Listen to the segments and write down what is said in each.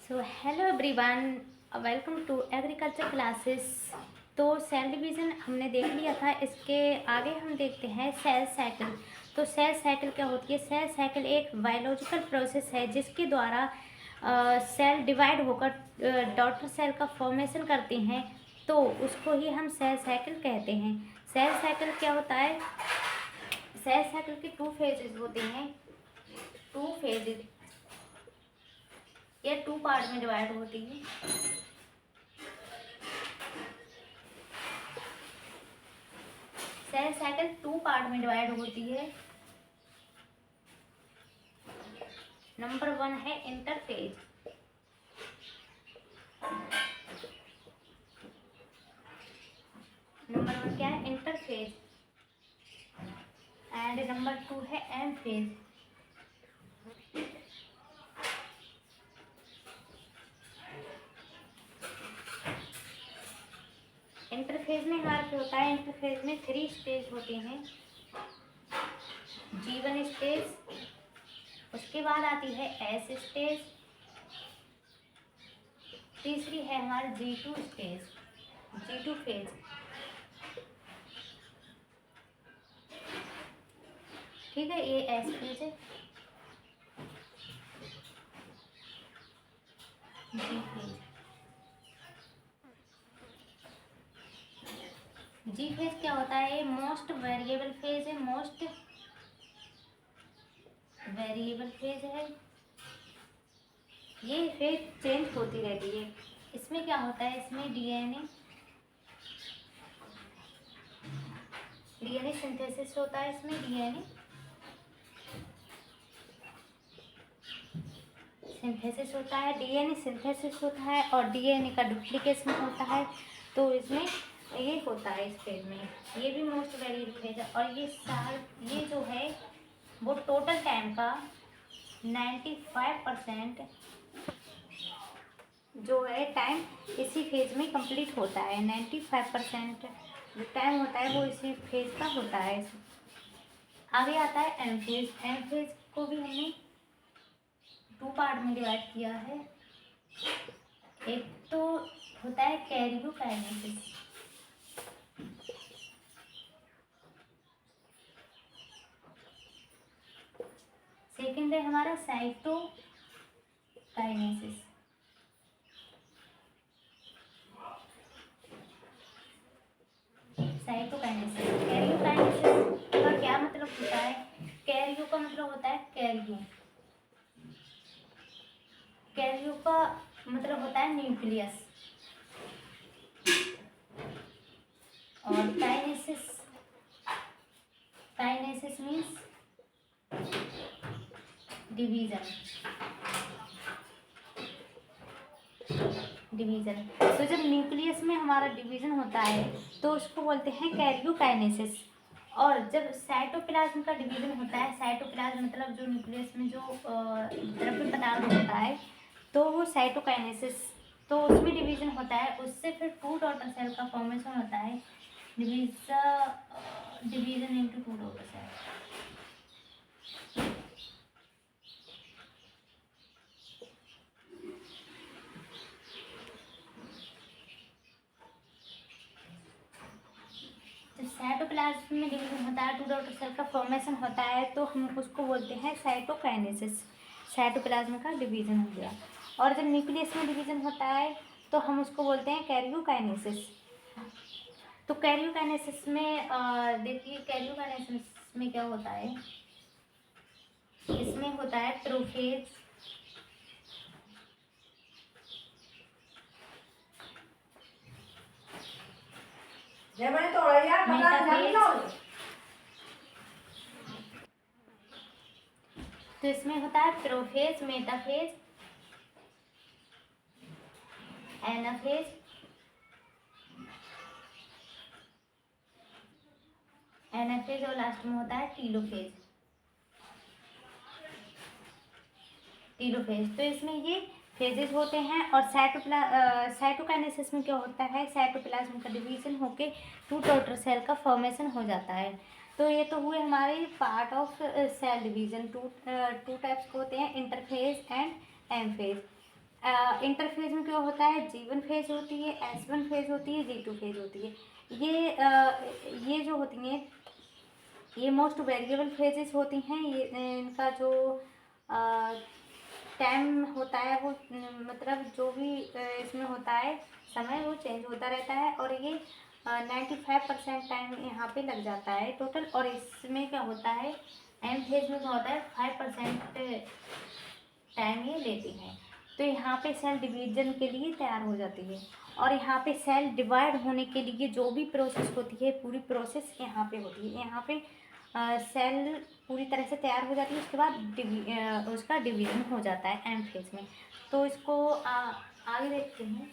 So hello everyone, welcome to agriculture classes. तो cell division हमने देख लिया था। इसके आगे हम देखते हैं सेल साइकिल। तो सेल साइकिल क्या होती है? सेल साइकिल एक बायोलॉजिकल प्रोसेस है जिसके द्वारा सेल डिवाइड होकर डॉटर सेल का फॉर्मेशन करते हैं। तो उसको ही हम सेल साइकिल कहते हैं। सेल साइकिल क्या होता है? सेल साइकिल के टू फेजेस होते हैं। टू फेजेस ये टू पार्ट में डिवाइड होती है। सेल साइकिल टू पार्ट में डिवाइड होती है। नंबर 1 है इंटरफेज। नंबर 1 क्या है? इंटरफेज। एंड नंबर 2 है एम फेज। इंटरफेज में हमारे क्या होता है? इंटरफेज में 3 स्टेज होते हैं। G1 स्टेज, उसके बाद आती है S स्टेज, तीसरी है हमारी G2 स्टेज, G2 फेज। ठीक है, ये S फेज है, G फेज। जी फेज क्या होता है? मोस्ट वेरिएबल फेज है। मोस्ट वेरिएबल फेज है। ये फेज चेंज होती रहती है। इसमें क्या होता है? इसमें डीएनए सिंथेसिस होता है। इसमें डीएनए सिंथेसिस होता है। डीएनए सिंथेसिस होता है और डीएनए का डुप्लीकेशन होता है। तो इसमें ये होता है। इस फेज में ये भी मोस्ट वेरिएबल फेज है। और ये जो है वो टोटल टाइम का 95% जो है टाइम इसी फेज में कंप्लीट होता है। 95% जो टाइम होता है वो इसी फेज का होता है। आगे आता है एम फेज। एम फेज को भी हमने टू पार्ट में डिवाइड किया है। एक तो होता है कैरियोकाइनेसिस, सेकेंड है हमारा साइटोकाइनेसिस। कैरियोकाइनेसिस का क्या मतलब होता है? कैरियो का मतलब होता है कैरियो। कैरियो का मतलब होता है न्यूक्लियस। और काइनेसिस मीन्स डिवीजन। तो जब न्यूक्लियस में हमारा डिवीजन होता है तो उसको बोलते हैं कैरियोकाइनेसिस। और जब साइटोप्लाज्म का डिवीजन होता है, साइटोप्लाज्म मतलब जो न्यूक्लियस में जो द्रव्य पदार्थ होता है, तो वो साइटोकाइनेसिस, तो उसमें डिवीजन होता है। उससे फिर टू डॉटर सेल का फॉर्मेशन होता है। Division into two daughter cell. Cytoplasm में डिवीजन होता है, टू डॉटर सेल का फॉर्मेशन होता है, तो हम उसको बोलते हैं साइटोकाइनेसिस। साइटोप्लाज्म का डिवीजन हो गया। और जब न्यूक्लियस में डिवीजन होता है तो हम उसको बोलते हैं कैरियोकाइनेसिस। तो कैरियोकाइनेसिस में देखिए, कैरियोकाइनेसिस में क्या होता है? इसमें होता है प्रोफेज, मेटाफेज। तो इसमें होता है प्रोफेज, मेटाफेज, एनाफेज, और लास्ट में होता है टीलोफेज। तो इसमें ये फेजेस होते हैं। और साइटोकाइनेसिस में क्या होता है? साइटोप्लाज्म का डिवीजन होके टू डॉटर सेल का फॉर्मेशन हो जाता है। तो ये तो हुए हमारे part of cell division. Two types के होते हैं, interphase and M phase. Interphase में क्या होता है, G1 फेज होती है, S1 फेज होती है, G2 फेज होती है। ये जो होती हैं ये मोस्ट वेरिएबल फेजेस होती हैं। ये इनका जो टाइम होता है वो मतलब जो भी इसमें होता है समय वो चेंज होता रहता है, और ये 95% टाइम यहाँ पे लग जाता है टोटल। और इसमें क्या होता है, एम फेज में क्या होता है 5% टाइम ये लेती है। तो यहाँ पे सेल डिवीजन के लिए तैयार हो जाती है, और यहाँ पे सेल डिवाइड होने के लिए जो भी प्रोसेस होती है पूरी प्रोसेस यहाँ पे होती है। यहाँ पे सेल पूरी तरह से तैयार हो जाती है, उसके बाद उसका डिवीजन हो जाता है एम फेज में। तो इसको आगे देखते हैं।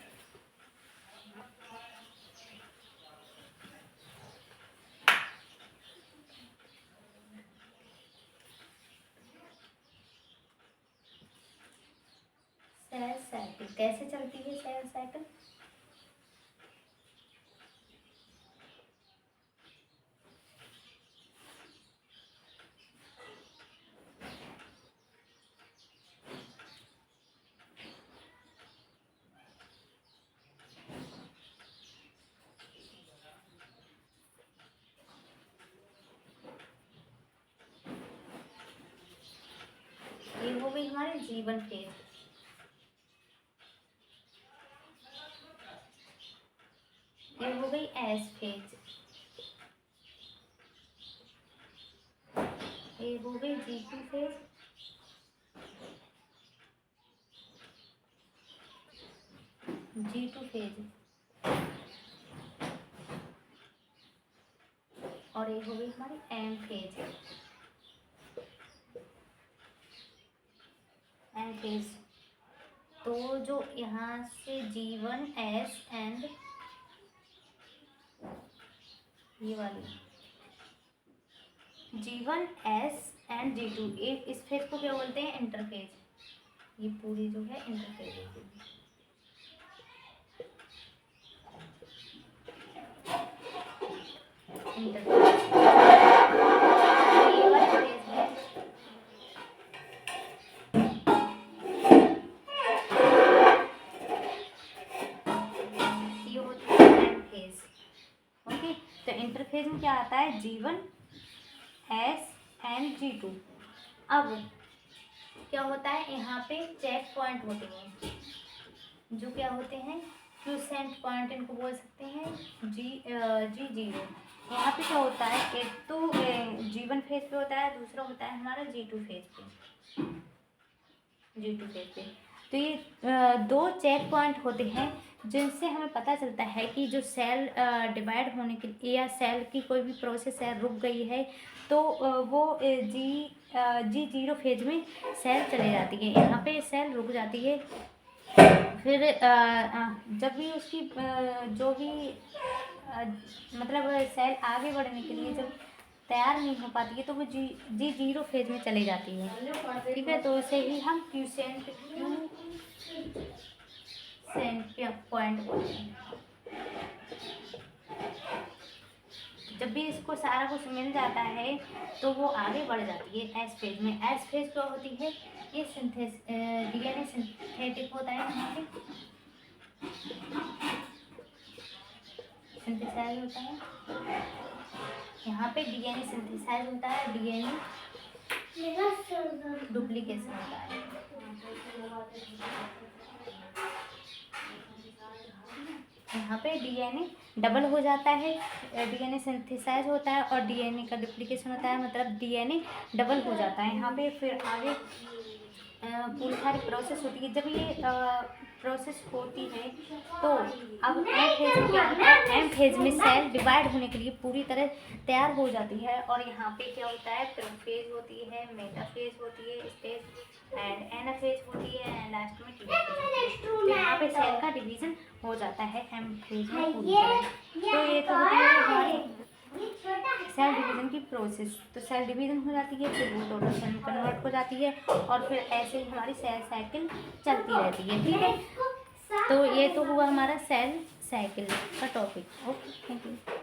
सेल साइकिल कैसे चलती है, सेल साइकिल ये हो गई हमारे G1 फेज। ये हो गई एस फेज। ये हो गई G2 फेज। G2 phase. और ये हो गई हमारी एम फेज। एम फेज तो जो यहाँ से G1 S एंड ये वाली G1 S एंड G2, इस फेज को क्या बोलते हैं, इंटरफेज। ये पूरी जो है इंटरफेज होगी। इंटरफेज ये वाला फेज है। ये होती है एम फेज। ओके, तो इंटरफेज में क्या आता है, G1 S एंड G2। अब क्या होता है, यहाँ पे चेक पॉइंट होते हैं जो क्या होते हैं, क्यूसेंट पॉइंट इनको बोल सकते हैं, G0। यहाँ पे क्या होता है, एक तो G1 फेज पे होता है, दूसरा होता है हमारा G2 फेज पे। तो ये दो चेक पॉइंट होते हैं जिनसे हमें पता चलता है कि जो सेल डिवाइड होने के या सेल की कोई भी प्रोसेस है रुक गई है, तो वो G0 फेज में सेल चले जाती है। यहाँ पे सेल रुक जाती है, फिर जब भी उसकी जो भी मतलब सेल आगे बढ़ने के लिए जब तैयार नहीं हो पाती है तो वो G0 फेज में चली जाती है। ठीक है, तो इसे ही हम क्यूसेंट पॉइंट बोलते हैं। जब भी इसको सारा कुछ मिल जाता है तो वो आगे बढ़ जाती है एस फेज में। एस फेज क्या होती है, ये DNA सिंथेटिक होता है, यहाँ पे सिंथेसाइज होता है, यहाँ पे DNA सिंथेसाइज होता है, DNA डुप्लीकेशन होता है। यहाँ पे DNA डबल हो जाता है, DNA सिंथेसाइज होता है और DNA का डुप्लीकेशन होता है, मतलब DNA डबल हो जाता है। यहाँ पे फिर आगे पूरी सारी प्रोसेस होती है। जब ये प्रोसेस होती है तो अब एम फेज में सेल डिवाइड होने के लिए पूरी तरह तैयार हो जाती है, और यहाँ पे क्या होता है, प्रोफेज होती है, मेटाफेज होती है, स्टेज एंड एनाफेज होती है, एंड लास्ट में टीलोफेज। तो यहाँ पे सेल का डिवीजन हो जाता है एम फेज में पूरी तरह। तो ये तो होती है हमारी सेल डिवीजन की प्रोसेस। तो सेल डिवीजन हो जाती है, फिर वो टोटल सेल में कन्वर्ट हो जाती है, और फिर ऐसे ही हमारी सेल साइकिल चलती रहती है। ठीक है, तो ये तो हुआ हमारा सेल साइकिल का टॉपिक। Okay, thank you.